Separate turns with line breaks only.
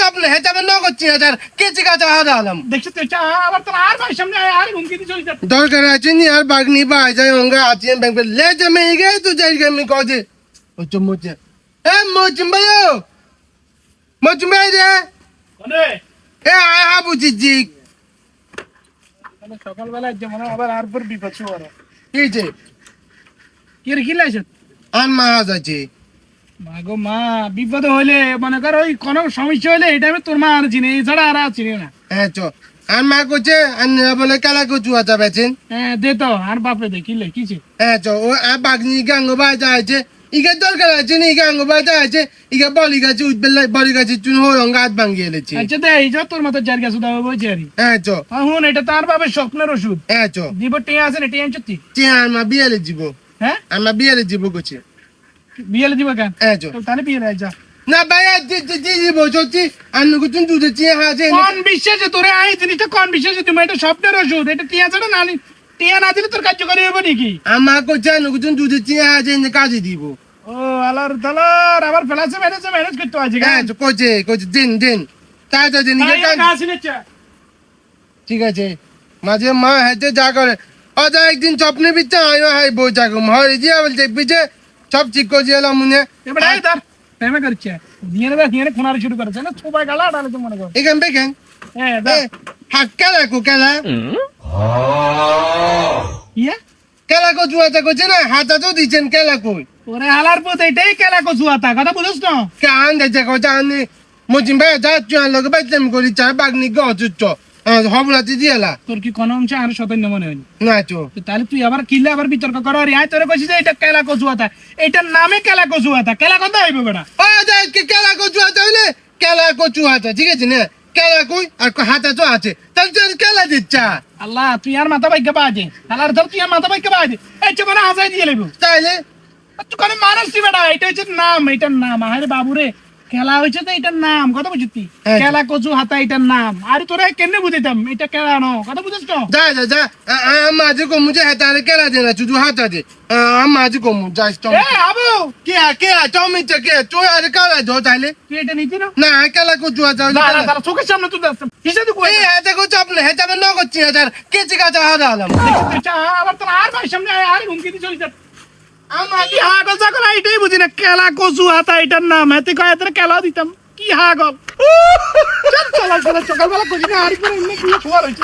স্বপ্ন হেতাবে নগদ 3000 কেজি কাঁচা হারালাম
দেখছিস তো আবার তোর আর ভাই সামনে আর হুমকি দিয়ে চলে যাচ্ছে
দরকার আছে নি আর বাগনি বাই যায় অঙ্গা আছে ব্যাংক লে জমে গে তুই যাই গে মি কজে ও চমচে এ মচম ভাইও মচম ভাই রে
মানে
এ আই হাবু জিজি
সকালবেলা যেমন আবার আর পর বিপদ শুরু
এই যে
কি রে কি লাইছ
আন মাহাজ আছে
মাগো মা বিপদ হইলে মনে কর ওই কোনো সমস্যা হইলে এই টাইমে তোর মা আর চিনি এছাড়া আর চিনি না
হ্যাঁ চ আর মা কোচে আর বলে কালা কচু আতা বেচেন
হ্যাঁ দে তো আর বাপে দে কিলে কিছে
হ্যাঁ চ ও আর বাগনি গাঙ্গ বাই যাইছে ইগে দরকার আছে নি গাঙ্গ বাই যাইছে ইগে বলি গাছে উঠবে বলি গাছে চুন হো রঙ্গ হাত ভাঙিয়ে এলেছে
আচ্ছা দে এই যে তোর মতো জার গাছ দাও বইছে আরি
হ্যাঁ চ
হুন এটা তার বাপে স্বপ্নের ওষুধ
হ্যাঁ চ
দিব টিয়া আছে না টিয়া আনছতি
আর মা বিয়েলে যাব
হ্যাঁ
আর মা বিয়েলে যাব কোচে
বিয়েলে দিব কেন
হ্যাঁ চ
তাহলে বিয়েলে যা
না ভাই দিব চলছি আর নকুচুন দুধে চিয়া হাজে
কোন বিশ্বাসে তোরে আই জিনিসটা কোন বিশ্বাসে তুমি এটা স্বপ্নের ওষুধ এটা টিয়া ছাড়া না টিয়া না দিলে তোর কার্যকরী হবে নাকি
আমার কোচে নকুচুন দুধে চিয়া হাজে কাজে দিব
ও আলার তালার আবার ফেলাছে ম্যানেজ করতে আছে
হ্যাঁ চ কোচে কোচে দিন তাই তো দিন ঠিক আছে মাঝে মা হেঁটে যা করে অজা একদিন স্বপ্নে বিচ্ছে আয়ো হাই বই যাগো মহরে দিয়া বলছে পিছে সব ঠিক করে এলাম মনে
এবার এই তার প্রেমে করছে দিয়ে খোনার শুরু করেছে না ছোপাই গালা ডালে তো মনে কর
এখান বেখান
হ্যাঁ
হাক কেলা কো কেলা
ইয়া
কেলা কো জুয়াতে করছে না হাতা তো দিচ্ছেন কেলা কই
ওরে হালার পুত এটাই কেলা কচু আতা কথা বুঝছ না
কান দেখছে কথা আনি মজিম ভাই যা চুয়ান লোক বাইতাম করি চা বাগনি গচুচ্চ হবলাতে দিয়েলা
তোর কি কোন অংশে আর সতন্য মনে হয়নি
না চো
তাহলে তুই আবার কিলে আবার বিতর্ক কর আর আয় তোরে কইছিস এটা কেলা কচু আতা এটার নামে কেলা কচু আতা কেলা কথা হইবে বেটা
ও যা কেলা কো জুয়াতে হইলে কেলা কো চুয়াতে ঠিক আছে না কেলা কই আর হাতা তো আছে তাহলে তুই কেলা দিচ্ছা
আল্লাহ তুই আর মাথা বাইকে বাজে আল্লাহর ধর তুই আর মাথা বাইকে বাজে এই যে মানে হাজাই দিয়ে লেবু
তাইলে
তুই কোন মানুষ কি বেটা এটা হচ্ছে নাম এটার নাম আরে বাবুরে খেলা হয়েছে তো এটার নাম কথা বুঝতি খেলা কচু হাতা এটার নাম আরে তোরা কেমনে বুঝিতাম এটা খেলা নো কথা বুঝছ তো
যা যা যা আমাজি কো মুঝে হেতারে কেলা দেনা শুধু হাতা দে আমাজি কো মুঝে যাই
এ আবু
কে চাউমিন তে কে তুই আর কালা দো তাইলে
তুই এটা নিতি না
না কেলা কো জুয়া যাও
দাঁড়া দাঁড়া চোখের সামনে তুই দেখছ কিসে তুই কই
এই হেতা কো চাপলে হেতা বে নগদ 3000 কেজি কাঁচা হারালাম
আবার তোর আর ভাই সামনে আর হুমকি দিয়ে চলে যাচ্ছে আমার কি হাগল যখন এটাই বুঝি না কেলা কচু হাতা এটার নাম হাতে কয় এত কেলা দিতাম কি হাগল চল চল সকালবেলা কচি না আর কি শোয়া রয়েছে